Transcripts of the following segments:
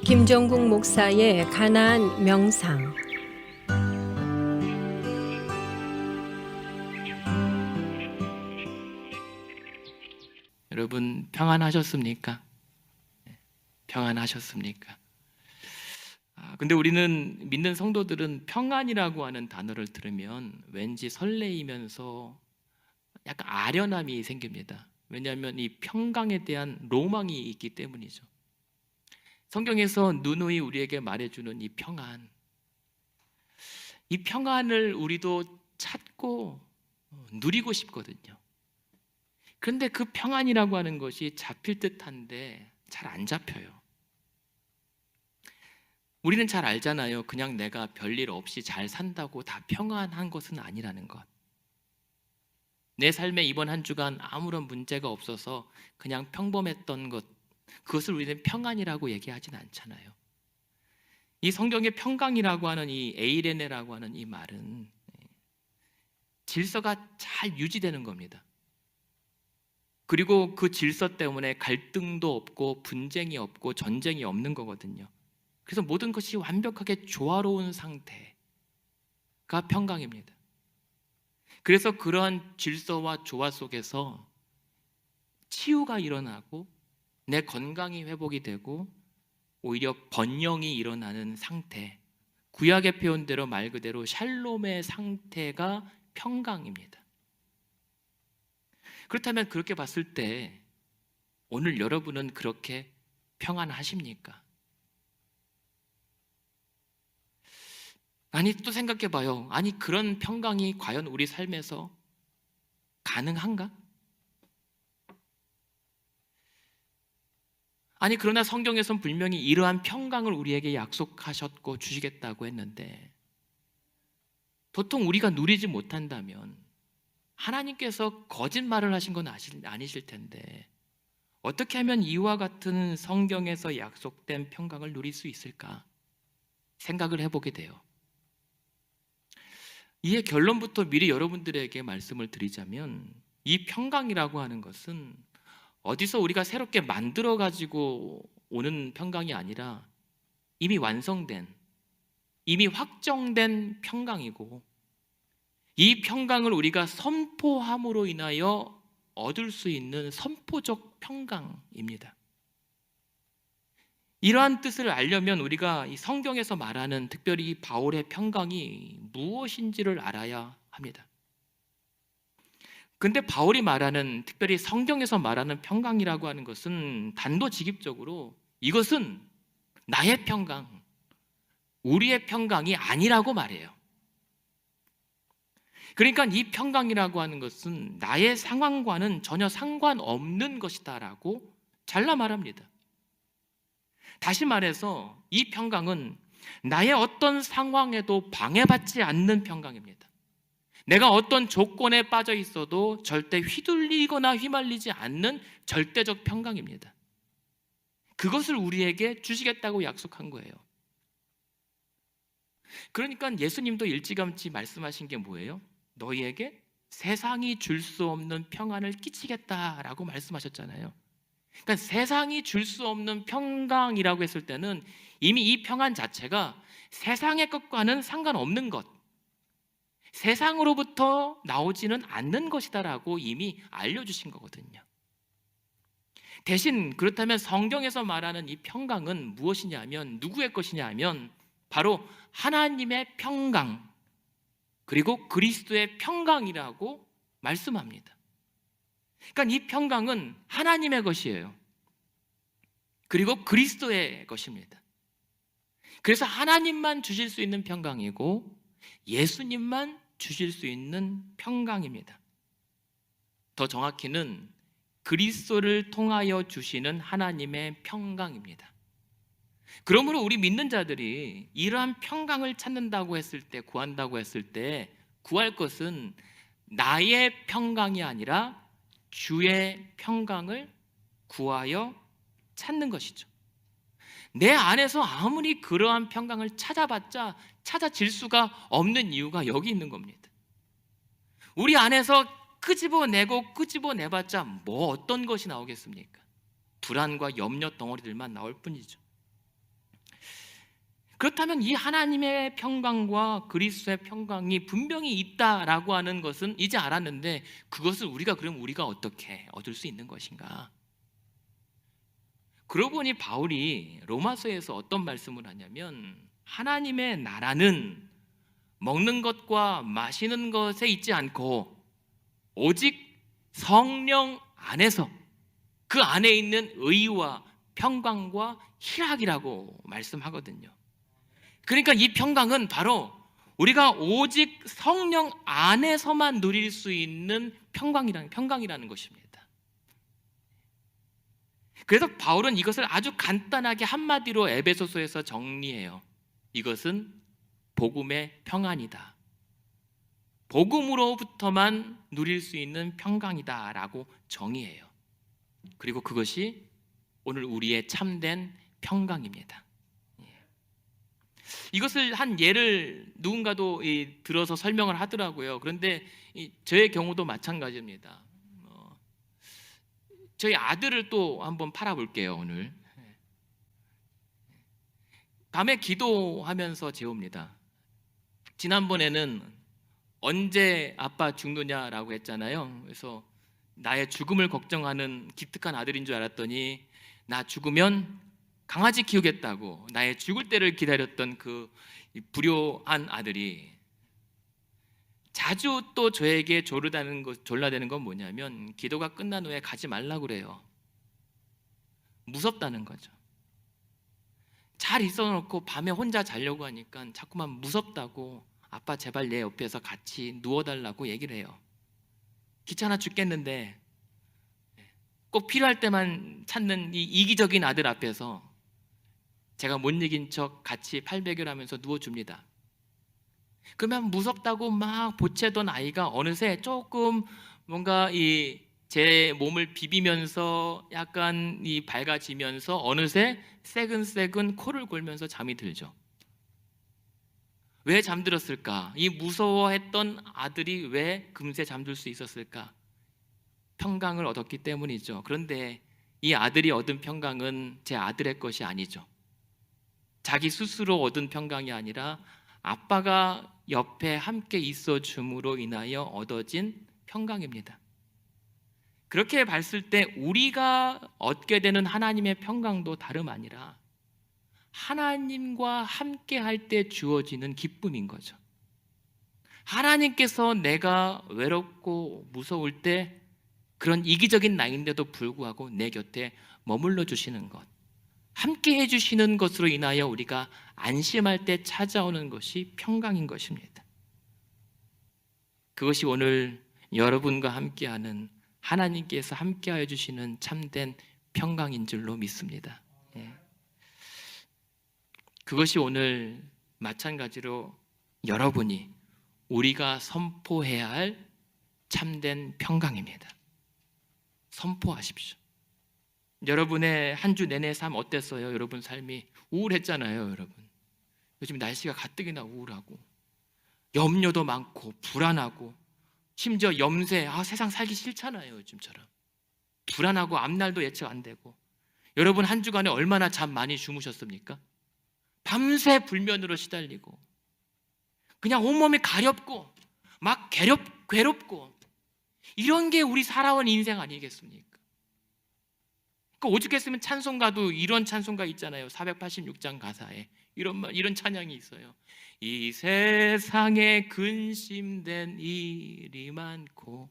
김종국 목사의 가나안 명상. 여러분 평안하셨습니까? 평안하셨습니까? 근데 우리는 믿는 성도들은 평안이라고 하는 단어를 들으면 왠지 설레이면서 약간 아련함이 생깁니다. 왜냐하면 이 평강에 대한 로망이 있기 때문이죠. 성경에서 누누이 우리에게 말해주는 이 평안을 우리도 찾고 누리고 싶거든요. 그런데 그 평안이라고 하는 것이 잡힐 듯한데 잘 안 잡혀요. 우리는 잘 알잖아요. 그냥 내가 별일 없이 잘 산다고 다 평안한 것은 아니라는 것. 내 삶에 이번 한 주간 아무런 문제가 없어서 그냥 평범했던 것, 그것을 우리는 평안이라고 얘기하진 않잖아요. 이 성경의 평강이라고 하는 이 에이레네라고 하는 이 말은 질서가 잘 유지되는 겁니다. 그리고 그 질서 때문에 갈등도 없고 분쟁이 없고 전쟁이 없는 거거든요. 그래서 모든 것이 완벽하게 조화로운 상태가 평강입니다. 그래서 그러한 질서와 조화 속에서 치유가 일어나고 내 건강이 회복이 되고 오히려 번영이 일어나는 상태, 구약의 표현대로 말 그대로 샬롬의 상태가 평강입니다. 그렇다면 그렇게 봤을 때 오늘 여러분은 그렇게 평안하십니까? 아니 또 생각해 봐요. 아니 그런 평강이 과연 우리 삶에서 가능한가? 아니 그러나 성경에선 분명히 이러한 평강을 우리에게 약속하셨고 주시겠다고 했는데 보통 우리가 누리지 못한다면 하나님께서 거짓말을 하신 건 아니실 텐데 어떻게 하면 이와 같은 성경에서 약속된 평강을 누릴 수 있을까 생각을 해보게 돼요. 이에 결론부터 미리 여러분들에게 말씀을 드리자면 이 평강이라고 하는 것은 어디서 우리가 새롭게 만들어 가지고 오는 평강이 아니라 이미 완성된, 이미 확정된 평강이고 이 평강을 우리가 선포함으로 인하여 얻을 수 있는 선포적 평강입니다. 이러한 뜻을 알려면 우리가 이 성경에서 말하는 특별히 이 바울의 평강이 무엇인지를 알아야 합니다. 근데 바울이 말하는 특별히 성경에서 말하는 평강이라고 하는 것은 단도직입적으로 이것은 나의 평강, 우리의 평강이 아니라고 말해요. 그러니까 이 평강이라고 하는 것은 나의 상황과는 전혀 상관없는 것이다라고 잘라 말합니다. 다시 말해서 이 평강은 나의 어떤 상황에도 방해받지 않는 평강입니다. 내가 어떤 조건에 빠져 있어도 절대 휘둘리거나 휘말리지 않는 절대적 평강입니다. 그것을 우리에게 주시겠다고 약속한 거예요. 그러니까 예수님도 일찌감치 말씀하신 게 뭐예요? 너희에게 세상이 줄 수 없는 평안을 끼치겠다라고 말씀하셨잖아요. 그러니까 세상이 줄 수 없는 평강이라고 했을 때는 이미 이 평안 자체가 세상의 것과는 상관없는 것, 세상으로부터 나오지는 않는 것이다라고 이미 알려주신 거거든요. 대신 그렇다면 성경에서 말하는 이 평강은 무엇이냐면 누구의 것이냐면 바로 하나님의 평강 그리고 그리스도의 평강이라고 말씀합니다. 그러니까 이 평강은 하나님의 것이에요. 그리고 그리스도의 것입니다. 그래서 하나님만 주실 수 있는 평강이고 예수님만 주실 수 있는 평강입니다. 더 정확히는 그리스도를 통하여 주시는 하나님의 평강입니다. 그러므로 우리 믿는 자들이 이러한 평강을 찾는다고 했을 때, 구한다고 했을 때 구할 것은 나의 평강이 아니라 주의 평강을 구하여 찾는 것이죠. 내 안에서 아무리 그러한 평강을 찾아봤자 찾아질 수가 없는 이유가 여기 있는 겁니다. 우리 안에서 끄집어내고 끄집어내봤자 뭐 어떤 것이 나오겠습니까? 불안과 염려 덩어리들만 나올 뿐이죠. 그렇다면 이 하나님의 평강과 그리스도의 평강이 분명히 있다라고 하는 것은 이제 알았는데, 그것을 그럼 우리가 어떻게 얻을 수 있는 것인가? 그러고 보니 바울이 로마서에서 어떤 말씀을 하냐면, 하나님의 나라는 먹는 것과 마시는 것에 있지 않고 오직 성령 안에서, 그 안에 있는 의와 평강과 희락이라고 말씀하거든요. 그러니까 이 평강은 바로 우리가 오직 성령 안에서만 누릴 수 있는 평강이라는 것입니다. 그래서 바울은 이것을 아주 간단하게 한마디로 에베소서에서 정리해요. 이것은 복음의 평안이다. 복음으로부터만 누릴 수 있는 평강이다라고 정의해요. 그리고 그것이 오늘 우리의 참된 평강입니다. 이것을 한 예를 누군가도 들어서 설명을 하더라고요. 그런데 저의 경우도 마찬가지입니다. 저희 아들을 또 한번 팔아볼게요. 오늘 밤에 기도하면서 재웁니다. 지난번에는 언제 아빠 죽느냐라고 했잖아요. 그래서 나의 죽음을 걱정하는 기특한 아들인 줄 알았더니, 나 죽으면 강아지 키우겠다고 나의 죽을 때를 기다렸던 그 불효한 아들이 자주 또 저에게 졸라대는 건 뭐냐면, 기도가 끝난 후에 가지 말라고 그래요. 무섭다는 거죠. 잘 있어놓고 밤에 혼자 자려고 하니까 자꾸만 무섭다고, 아빠 제발 내 옆에서 같이 누워달라고 얘기를 해요. 귀찮아 죽겠는데 꼭 필요할 때만 찾는 이 이기적인 아들 앞에서 제가 못 이긴 척 같이 팔베개하면서 누워줍니다. 그러면 무섭다고 막 보채던 아이가 어느새 조금 뭔가 제 몸을 비비면서 약간 밝아지면서 어느새 새근새근 코를 골면서 잠이 들죠. 왜 잠들었을까? 이 무서워했던 아들이 왜 금세 잠들 수 있었을까? 평강을 얻었기 때문이죠. 그런데 이 아들이 얻은 평강은 제 아들의 것이 아니죠. 자기 스스로 얻은 평강이 아니라 아빠가 옆에 함께 있어 줌으로 인하여 얻어진 평강입니다. 그렇게 봤을 때 우리가 얻게 되는 하나님의 평강도 다름 아니라 하나님과 함께 할 때 주어지는 기쁨인 거죠. 하나님께서 내가 외롭고 무서울 때 그런 이기적인 나인데도 불구하고 내 곁에 머물러 주시는 것, 함께 해주시는 것으로 인하여 우리가 안심할 때 찾아오는 것이 평강인 것입니다. 그것이 오늘 여러분과 함께하는, 하나님께서 함께하여 주시는 참된 평강인 줄로 믿습니다. 그것이 오늘 마찬가지로 여러분이, 우리가 선포해야 할 참된 평강입니다. 선포하십시오. 여러분의 한 주 내내 삶 어땠어요? 여러분 삶이 우울했잖아요. 여러분 요즘 날씨가 가뜩이나 우울하고 염려도 많고 불안하고 심지어 염세, 세상 살기 싫잖아요. 요즘처럼 불안하고 앞날도 예측 안 되고. 여러분 한 주간에 얼마나 잠 많이 주무셨습니까? 밤새 불면으로 시달리고 그냥 온몸이 가렵고 막 괴롭고, 이런 게 우리 살아온 인생 아니겠습니까? 오죽했으면 찬송가도 이런 찬송가 있잖아요. 486장 가사에 이런 찬양이 있어요. 이 세상에 근심된 일이 많고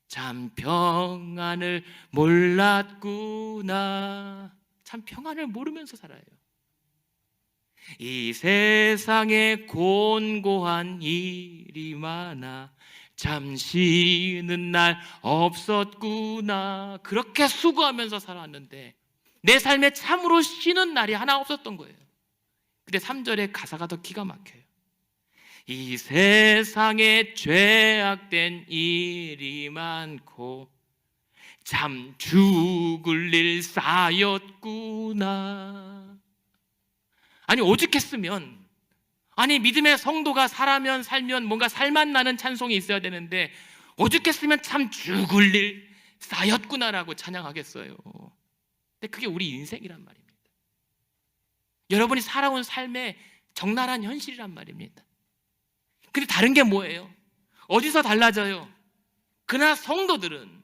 참 평안을 몰랐구나. 참 평안을 모르면서 살아요. 이 세상에 곤고한 일이 많아 참 쉬는 날 없었구나. 그렇게 수고하면서 살았는데 내 삶에 참으로 쉬는 날이 하나 없었던 거예요. 근데 3절의 가사가 더 기가 막혀요. 이 세상에 죄악된 일이 많고 참 죽을 일 쌓였구나. 아니 오죽했으면, 아니 믿음의 성도가 살면 뭔가 살맛 나는 찬송이 있어야 되는데 오죽했으면 참 죽을 일 쌓였구나라고 찬양하겠어요. 근데 그게 우리 인생이란 말입니다. 여러분이 살아온 삶에 적나라한 현실이란 말입니다. 근데 다른 게 뭐예요? 어디서 달라져요? 그러나 성도들은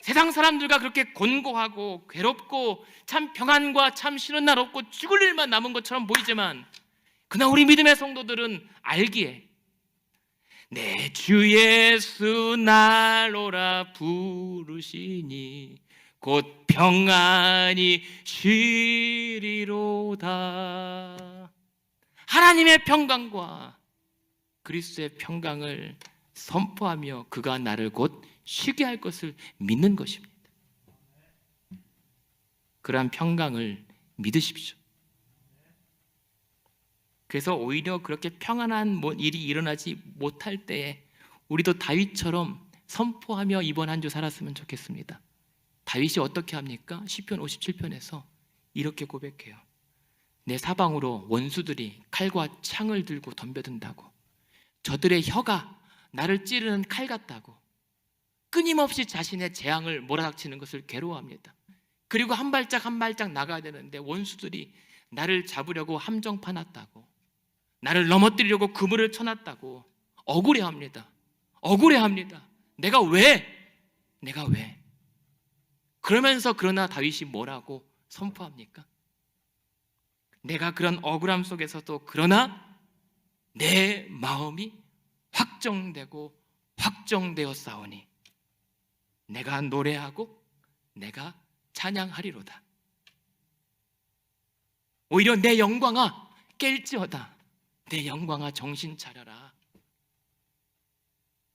세상 사람들과 그렇게 곤고하고 괴롭고 참 평안과 참 쉬는 날 없고 죽을 일만 남은 것처럼 보이지만, 그러나 우리 믿음의 성도들은 알기에 내 주 예수 날 오라 부르시니 곧 평안히 쉬리로다. 하나님의 평강과 그리스도의 평강을 선포하며 그가 나를 곧 쉬게 할 것을 믿는 것입니다. 그러한 평강을 믿으십시오. 그래서 오히려 그렇게 평안한 일이 일어나지 못할 때에 우리도 다윗처럼 선포하며 이번 한 주 살았으면 좋겠습니다. 다윗이 어떻게 합니까? 시편 57편에서 이렇게 고백해요. 내 사방으로 원수들이 칼과 창을 들고 덤벼든다고, 저들의 혀가 나를 찌르는 칼 같다고 끊임없이 자신의 재앙을 몰아닥치는 것을 괴로워합니다. 그리고 한 발짝 한 발짝 나가야 되는데 원수들이 나를 잡으려고 함정 파놨다고, 나를 넘어뜨리려고 그물을 쳐놨다고 억울해합니다. 억울해합니다. 내가 왜? 그러면서 그러나 다윗이 뭐라고 선포합니까? 내가 그런 억울함 속에서도 그러나 내 마음이 확정되고 확정되었사오니 내가 노래하고 내가 찬양하리로다. 오히려 내 영광아 깰지어다. 내 영광아 정신 차려라.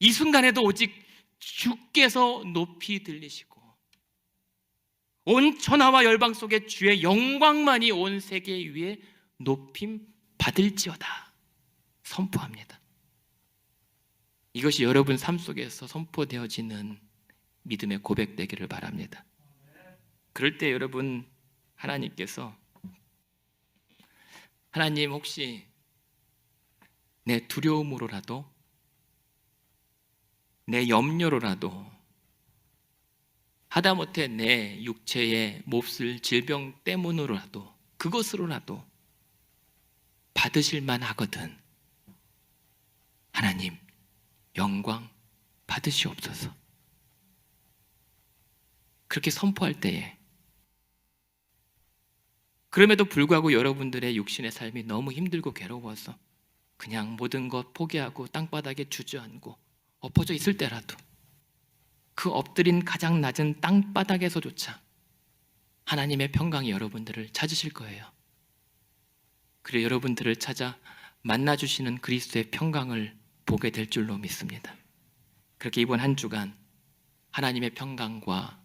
이 순간에도 오직 주께서 높이 들리시고 온 천하와 열방 속에 주의 영광만이 온 세계 위에 높임 받을지어다 선포합니다. 이것이 여러분 삶 속에서 선포되어지는 믿음의 고백되기를 바랍니다. 그럴 때 여러분, 하나님께서 하나님 혹시 내 두려움으로라도 내 염려로라도 하다못해 내 육체의 몹쓸 질병 때문으로라도 그것으로라도 받으실 만하거든 하나님 영광 받으시옵소서. 그렇게 선포할 때에 그럼에도 불구하고 여러분들의 육신의 삶이 너무 힘들고 괴로워서 그냥 모든 것 포기하고 땅바닥에 주저앉고 엎어져 있을 때라도 그 엎드린 가장 낮은 땅바닥에서조차 하나님의 평강이 여러분들을 찾으실 거예요. 그리고 여러분들을 찾아 만나주시는 그리스도의 평강을 보게 될 줄로 믿습니다. 그렇게 이번 한 주간 하나님의 평강과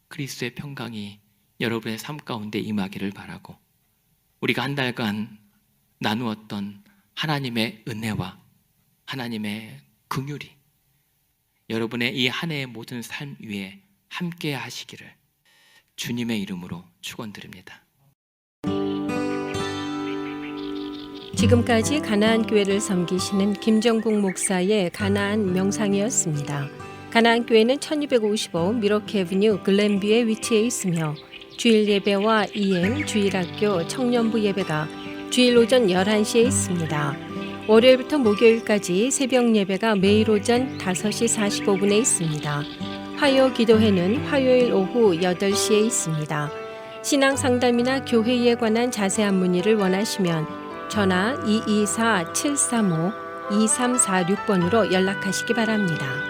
그리스도의 평강이 여러분의 삶 가운데 임하기를 바라고, 우리가 한 달간 나누었던 하나님의 은혜와 하나님의 긍휼이 여러분의 이 한 해의 모든 삶 위에 함께 하시기를 주님의 이름으로 축원드립니다. 지금까지 가나안 교회를 섬기시는 김정국 목사의 가나안 명상이었습니다. 가나안 교회는 1255 미러키 애비뉴 글렌뷰에 위치해 있으며 주일 예배와 EM 주일학교 청년부 예배가 주일 오전 11시에 있습니다. 월요일부터 목요일까지 새벽 예배가 매일 오전 5시 45분에 있습니다. 화요 기도회는 화요일 오후 8시에 있습니다. 신앙 상담이나 교회에 관한 자세한 문의를 원하시면 전화 224-735-2346번으로 연락하시기 바랍니다.